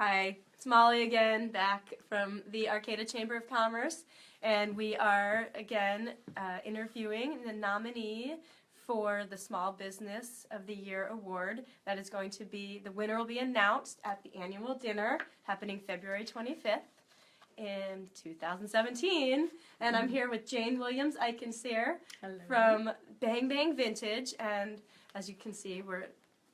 Hi, it's Molly again, back from the Arcata Chamber of Commerce, and we are again interviewing the nominee for the Small Business of the Year award. That is going to be, the winner will be announced at the annual dinner happening February 25th in 2017. And I'm here with Jane Williams Eichenseer from Bang Bang Vintage, and as you can see, we're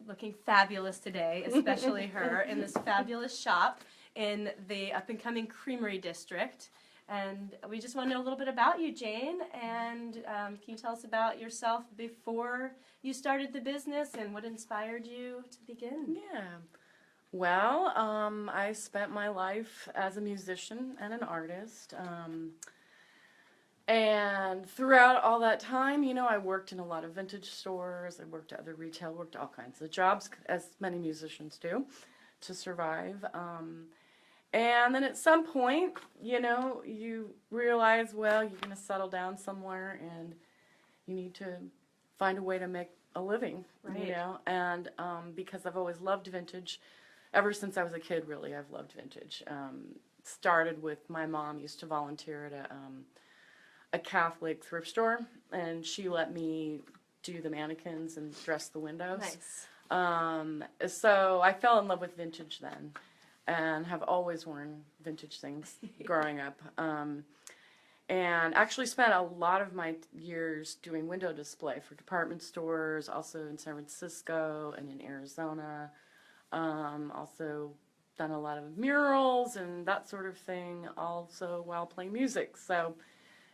looking fabulous today, especially her, in this fabulous shop in the up-and-coming Creamery District. And we just want to know a little bit about you, Jane, and can you tell us about yourself before you started the business and what inspired you to begin? Yeah. Well, I spent my life as a musician and an artist. And throughout all that time, you know, I worked in a lot of vintage stores, I worked at other retail, worked all kinds of jobs, as many musicians do, to survive. And then at some point, you know, you realize, well, you're going to settle down somewhere and you need to find a way to make a living, Right. you know. And because I've always loved vintage, ever since I was a kid, really, I've loved vintage. Started with my mom used to volunteer at a Catholic thrift store, and she let me do the mannequins and dress the windows. Nice. So I fell in love with vintage then, and have always worn vintage things growing up. And actually spent a lot of my years doing window display for department stores, also in San Francisco and in Arizona. Also done a lot of murals and that sort of thing, also while playing music. So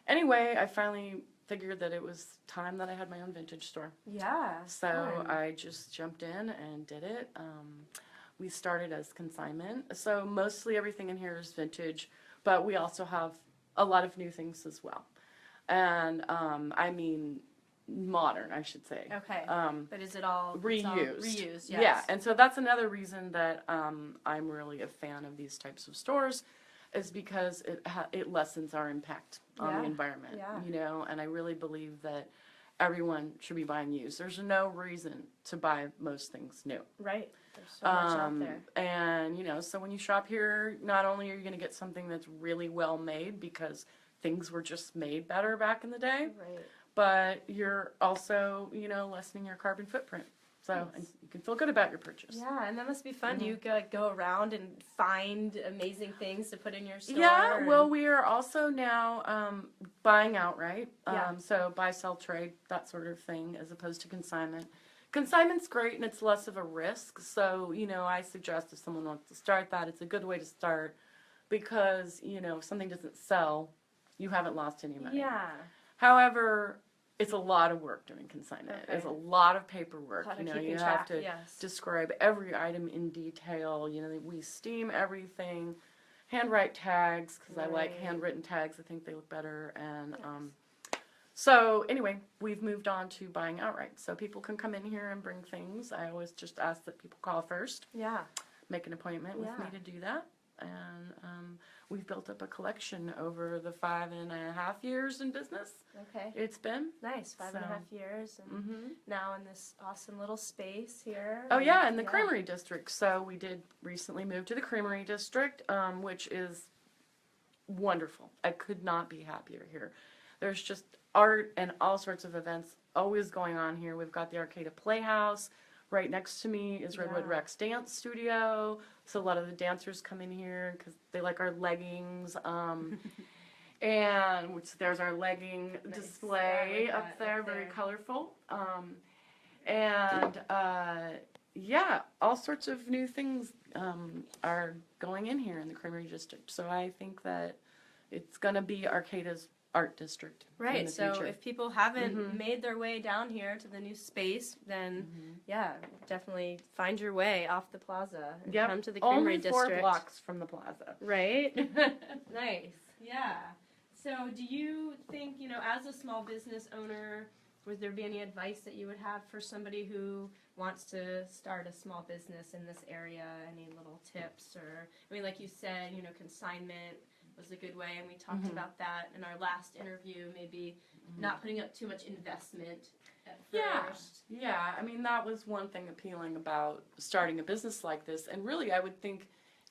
anyway, I finally figured that it was time that I had my own vintage store. Yeah. So fun. I just jumped in and did it. We started as consignment, so mostly everything in here is vintage, but we also have a lot of new things as well. And I mean modern, I should say. Okay. But is it all Reused. Reused, yes. Yeah, and so that's another reason that I'm really a fan of these types of stores, is because it lessens our impact on the environment. Yeah. You know, and I really believe that everyone should be buying used. There's no reason to buy most things new. Right. There's so much out there. And, you know, so when you shop here, not only are you going to get something that's really well made because things were just made better back in the day, Right. but you're also, you know, lessening your carbon footprint. So and you can feel good about your purchase. Yeah, and that must be fun. You go around and find amazing things to put in your store. Yeah, well, we are also now buying outright. Yeah. So buy, sell, trade, that sort of thing, as opposed to consignment. Consignment's great and it's less of a risk. So, you know, I suggest if someone wants to start that, it's a good way to start because, you know, if something doesn't sell, you haven't lost any money. Yeah. However, it's a lot of work doing consignment. Okay. It's a lot of paperwork. A lot You of know, you keeping have track, to yes. describe every item in detail. You know, we steam everything, handwrite tags because I like Right. handwritten tags. I think they look better. And so anyway, we've moved on to buying outright. So people can come in here and bring things. I always just ask that people call first, Yeah. make an appointment with me to do that. And we've built up a collection over the 5.5 years in business. Okay. It's been. Nice. 5.5 years. And now in this awesome little space here. Oh yeah, in the Creamery District. So we did recently move to the Creamery District, which is wonderful. I could not be happier here. There's just art and all sorts of events always going on here. We've got the Arcata Playhouse. Right next to me is Redwood Rex Dance Studio. So a lot of the dancers come in here because they like our leggings. And there's our legging display up there, very colorful. Yeah, all sorts of new things are going in here in the Creamery District. So I think that it's going to be Arcata's art district. Right, in the so future. if people haven't made their way down here to the new space, then yeah, definitely find your way off the plaza and come to the Creamery District. Only 4 blocks from the plaza. Right? Nice. Yeah. So do you think, you know, as a small business owner, would there be any advice that you would have for somebody who wants to start a small business in this area? Any little tips? Or, I mean, like you said, you know, consignment was a good way, and we talked about that in our last interview, maybe not putting up too much investment at first. Yeah, I mean, that was one thing appealing about starting a business like this, and really I would think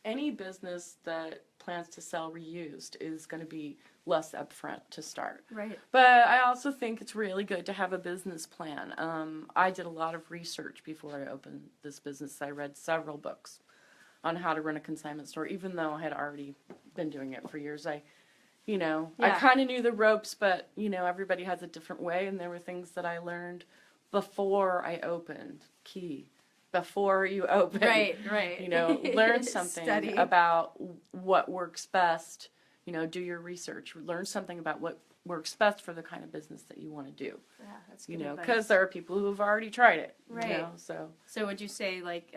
any business that plans to sell reused is going to be less upfront to start. Right. But I also think it's really good to have a business plan. I did a lot of research before I opened this business. I read several books on how to run a consignment store, even though I had already been doing it for years. I kind of knew the ropes, but, everybody has a different way, and there were things that I learned before I opened. Key. Before you open. Right. Learn something Study. about what works best. Do your research. Learn something about what works best for the kind of business that you want to do. Yeah, that's good advice. Because there are people who have already tried it. Right. So would you say, like,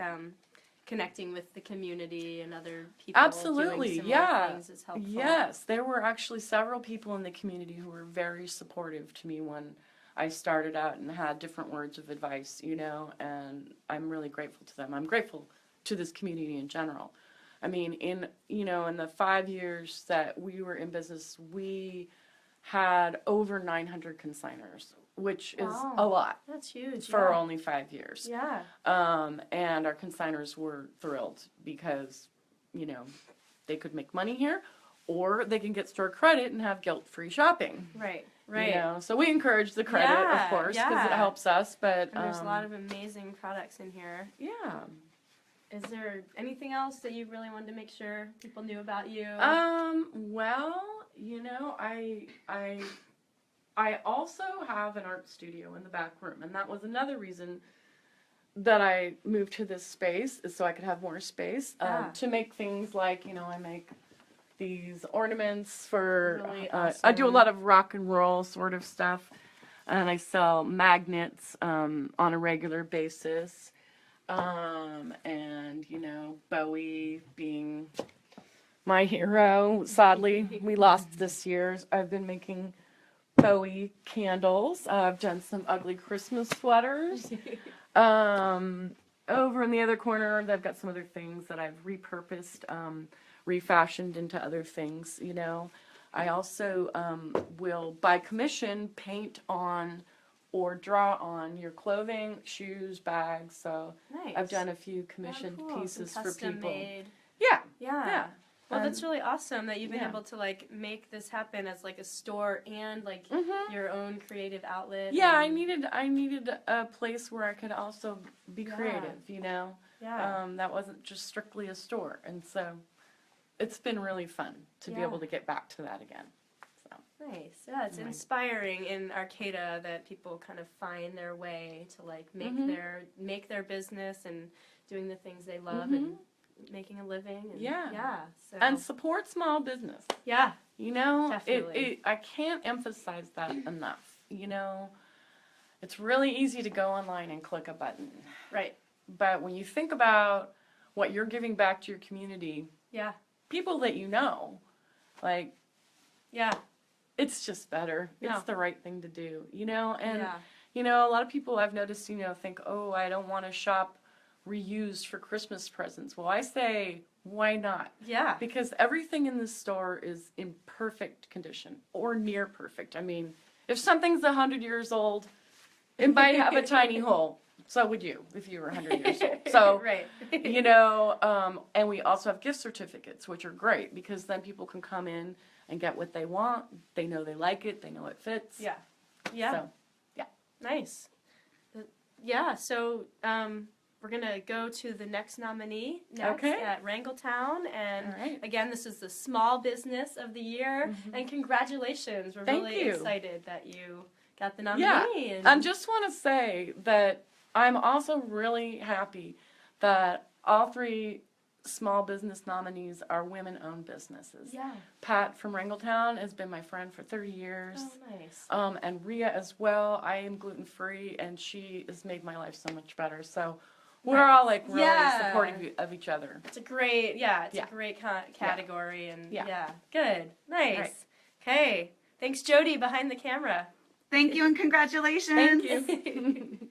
connecting with the community and other people absolutely, doing similar things is helpful? Yes, there were actually several people in the community who were very supportive to me when I started out and had different words of advice, and I'm really grateful to them. I'm grateful to this community in general. I mean, in the 5 years that we were in business, we had over 900 consigners, which is a lot. That's huge. For only 5 years. Yeah. And our consigners were thrilled because, they could make money here, or they can get store credit and have guilt-free shopping. Right. So we encourage the credit, of course, because it helps us. But and there's a lot of amazing products in here. Yeah. Is there anything else that you really wanted to make sure people knew about you? Well, I also have an art studio in the back room, and that was another reason that I moved to this space, is so I could have more space to make things like, I make these ornaments for, really awesome. I do a lot of rock and roll sort of stuff, and I sell magnets on a regular basis, and, Bowie being my hero. Sadly, we lost this year. I've been making Bowie candles. I've done some ugly Christmas sweaters. Over in the other corner, they've got some other things that I've repurposed, refashioned into other things, I also will, by commission, paint on or draw on your clothing, shoes, bags. So nice. I've done a few commissioned pieces for people. Made. Yeah. Well, that's really awesome that you've been able to make this happen as a store and your own creative outlet. Yeah, I needed a place where I could also be creative. Yeah. That wasn't just strictly a store, and so it's been really fun to be able to get back to that again. So nice. Yeah, it's inspiring in Arcata that people kind of find their way to make their business and doing the things they love and making a living. And, so. And support small business. Yeah. Definitely. I can't emphasize that enough. It's really easy to go online and click a button. Right. But when you think about what you're giving back to your community, people that it's just better. It's the right thing to do, and a lot of people I've noticed, think, oh, I don't want to shop reused for Christmas presents. Well, I say, why not? Yeah. Because everything in this store is in perfect condition or near perfect. I mean, if something's 100 years old, it might have a tiny hole. So would you if you were 100 years old. So, right. And we also have gift certificates, which are great because then people can come in and get what they want. They know they like it. They know it fits. Yeah. So, nice. So we're going to go to the next nominee next at Wrangletown. And again, this is the small business of the year. And congratulations. We're really excited that you got the nominee. Yeah. And just want to say that I'm also really happy that all 3 small business nominees are women-owned businesses. Yeah. Pat from Wrangletown has been my friend for 30 years. Oh, nice. And Rhea as well. I am gluten-free, and she has made my life so much better. So we're all really supportive of each other. It's a great, a great category, and good, nice. Okay, thanks, Jody, behind the camera. Thank you and congratulations. Thank you.